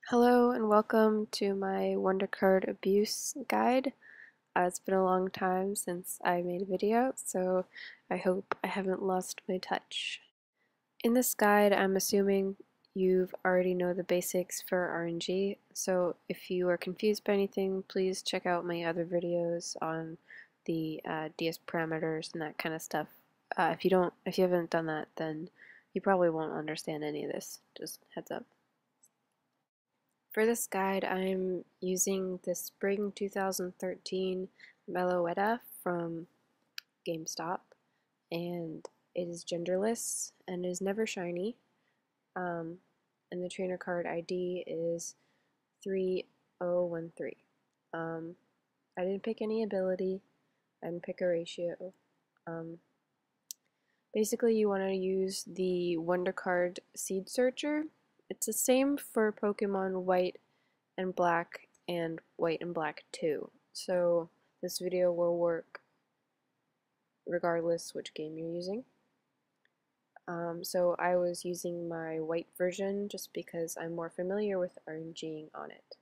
Hello and welcome to my Wondercard abuse guide. It's been a long time since I made a video, so I hope I haven't lost my touch. In this guide, I'm assuming you've already know the basics for RNG, so if you are confused by anything, please check out my other videos on the DS parameters and that kind of stuff. If you haven't done that, then you probably won't understand any of this. Just heads up. For this guide, I'm using the Spring 2013 Meloetta from GameStop, and it is genderless and is never shiny. And the trainer card ID is 3013. I didn't pick any ability, I didn't pick a ratio. Basically, you want to use the Wondercard Seed Searcher. It's the same for Pokemon White and Black and White and Black 2. So this video will work regardless which game you're using. So I was using my white version just because I'm more familiar with RNGing on it.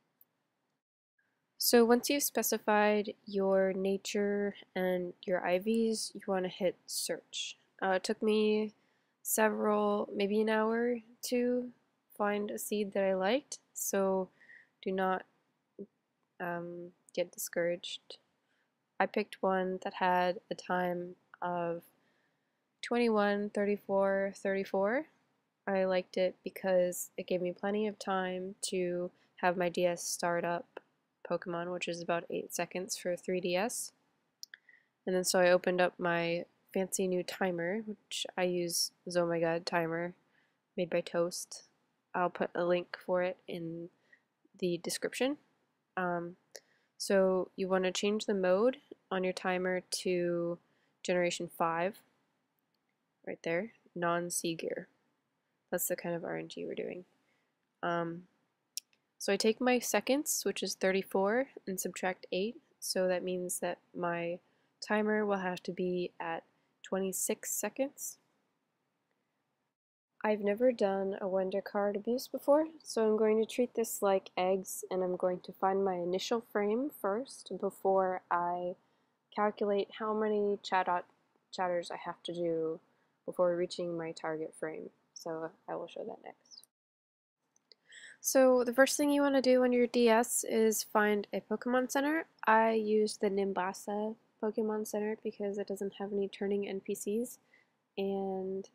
So once you've specified your nature and your IVs, you want to hit search. It took me maybe an hour to find a seed that I liked, so do not get discouraged. I picked one that had a time of 21:34:34. I liked it because it gave me plenty of time to have my DS start up Pokemon, which is about 8 seconds for 3DS. And then so I opened up my fancy new timer, which I use Zomgtimer made by Toast. I'll put a link for it in the description. So you want to change the mode on your timer to Generation 5, right there, non-C gear. That's the kind of RNG we're doing. So I take my seconds, which is 34, and subtract 8, so that means that my timer will have to be at 26 seconds. I've never done a Wondercard abuse before, so I'm going to treat this like eggs, and I'm going to find my initial frame first before I calculate how many chatters I have to do before reaching my target frame. So I will show that next. So the first thing you want to do on your DS is find a Pokemon Center. I used the Nimbasa Pokemon Center because it doesn't have any turning NPCs, and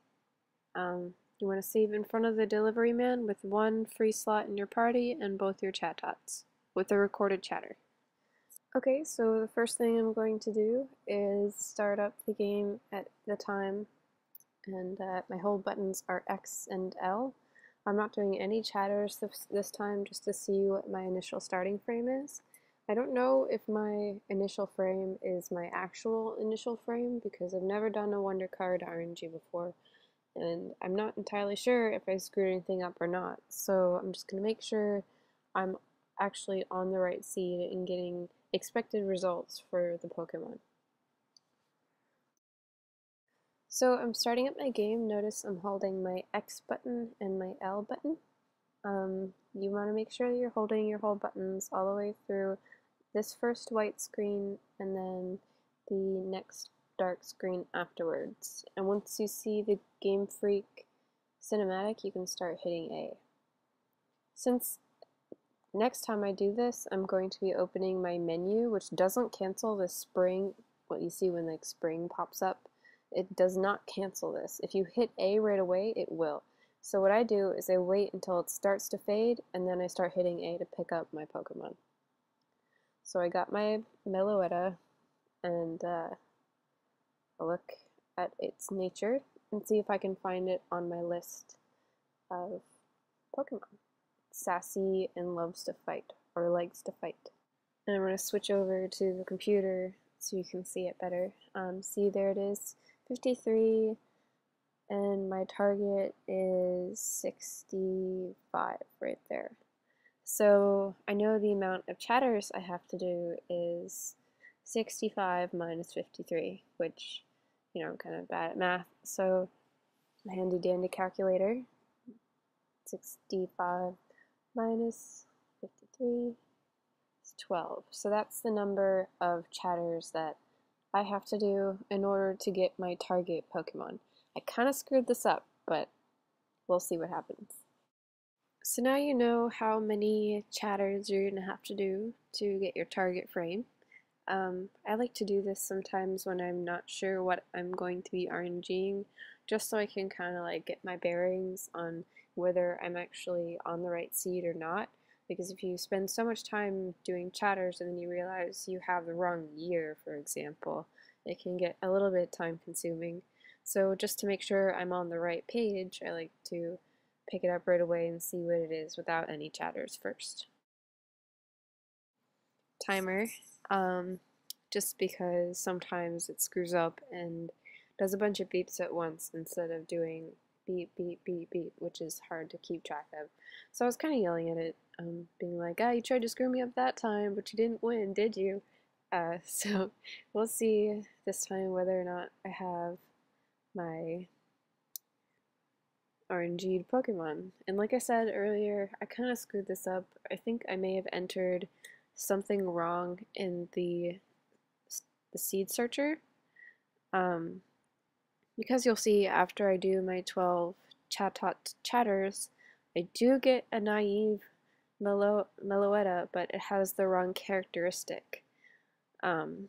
you want to save in front of the delivery man with one free slot in your party and both your chat-tots with a recorded chatter. Okay, so the first thing I'm going to do is start up the game at the time, and my hold buttons are X and L. I'm not doing any chatters this time just to see what my initial starting frame is. I don't know if my initial frame is my actual initial frame because I've never done a Wondercard RNG before, and I'm not entirely sure if I screwed anything up or not, so I'm just going to make sure I'm actually on the right seed and getting expected results for the Pokemon. So I'm starting up my game. Notice I'm holding my X button and my L button. You want to make sure that you're holding your hold buttons all the way through this first white screen and then the next dark screen afterwards. And once you see the Game Freak cinematic, you can start hitting A. Since next time I do this, I'm going to be opening my menu, which doesn't cancel the spring, what you see when the spring pops up. It does not cancel this. If you hit A right away, it will. So what I do is I wait until it starts to fade, and then I start hitting A to pick up my Pokemon. So I got my Meloetta, and I'll look at its nature and see if I can find it on my list of Pokemon. Sassy and loves to fight, or likes to fight. And I'm going to switch over to the computer so you can see it better. See, there it is, 53, and my target is 65 right there. So I know the amount of chatters I have to do is 65 minus 53, which, you know, I'm kind of bad at math, so a handy dandy calculator. 65 minus 53 is 12. So that's the number of chatters that I have to do in order to get my target Pokemon. I kind of screwed this up, but we'll see what happens. So now you know how many chatters you're going to have to do to get your target frame. I like to do this sometimes when I'm not sure what I'm going to be RNGing, just so I can kind of like get my bearings on whether I'm actually on the right seed or not. Because if you spend so much time doing chatters and then you realize you have the wrong year, for example, it can get a little bit time consuming. So just to make sure I'm on the right page, I like to pick it up right away and see what it is without any chatters first. Timer, just because sometimes it screws up and does a bunch of beeps at once instead of doing beep, beep, beep, beep, which is hard to keep track of. So I was kind of yelling at it, being like, you tried to screw me up that time, but you didn't win, did you? So we'll see this time whether or not I have my RNG'd Pokemon. And like I said earlier, I kind of screwed this up. I think I may have entered something wrong in the seed searcher, because you'll see after I do my 12 chatters, I do get a naive Meloetta, but it has the wrong characteristic. And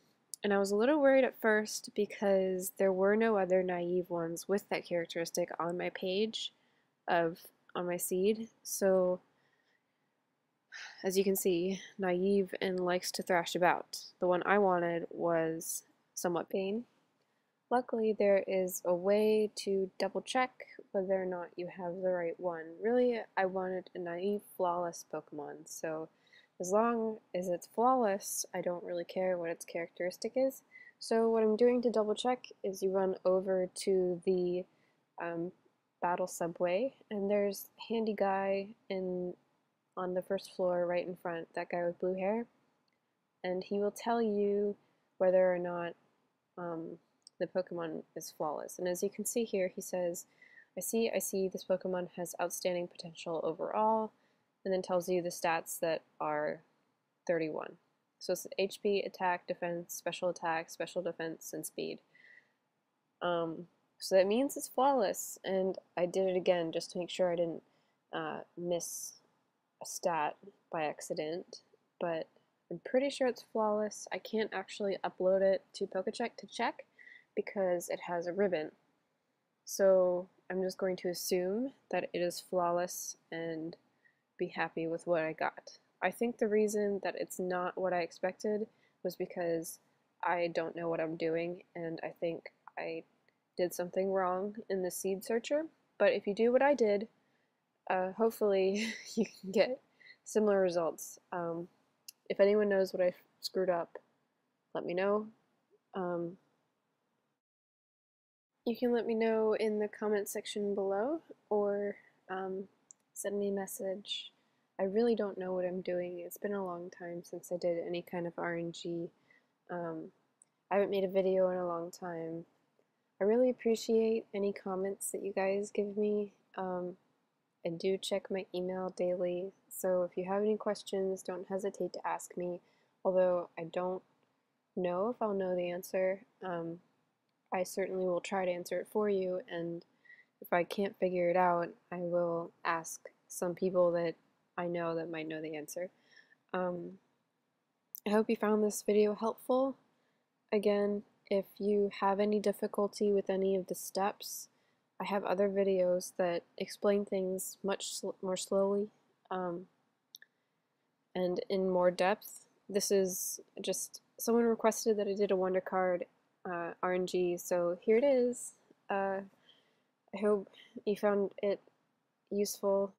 I was a little worried at first because there were no other naive ones with that characteristic on my page on my seed. So as you can see, naive and likes to thrash about. The one I wanted was somewhat pain. Luckily, there is a way to double check whether or not you have the right one. Really, I wanted a naive, flawless Pokemon, so as long as it's flawless, I don't really care what its characteristic is. So what I'm doing to double check is you run over to the battle subway, and there's a handy guy on the first floor right in front, that guy with blue hair, and he will tell you whether or not the Pokemon is flawless. And as you can see here, he says, I see this Pokemon has outstanding potential overall, and then tells you the stats that are 31. So it's HP, attack, defense, special defense, and speed. So that means it's flawless, and I did it again just to make sure I didn't miss a stat by accident, but I'm pretty sure it's flawless. I can't actually upload it to PokeCheck to check because it has a ribbon. So I'm just going to assume that it is flawless and be happy with what I got. I think the reason that it's not what I expected was because I don't know what I'm doing, and I think I did something wrong in the seed searcher. But if you do what I did, hopefully you can get similar results. If anyone knows what I screwed up, let me know. You can let me know in the comment section below, or send me a message. I really don't know what I'm doing. It's been a long time since I did any kind of RNG. I haven't made a video in a long time. I really appreciate any comments that you guys give me. I do check my email daily, so if you have any questions, don't hesitate to ask me. Although I don't know if I'll know the answer, I certainly will try to answer it for you, and if I can't figure it out, I will ask some people that I know that might know the answer. I hope you found this video helpful. Again, if you have any difficulty with any of the steps, I have other videos that explain things much more slowly and in more depth. This is just, someone requested that I did a Wondercard RNG, so here it is. I hope you found it useful.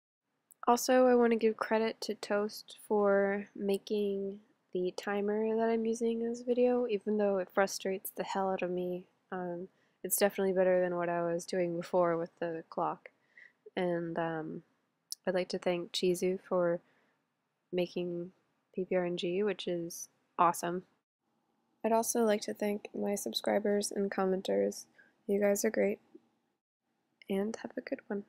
Also, I want to give credit to Toast for making the timer that I'm using in this video, even though it frustrates the hell out of me. It's definitely better than what I was doing before with the clock. And I'd like to thank Chizu for making PPRNG, which is awesome. I'd also like to thank my subscribers and commenters. You guys are great. And have a good one.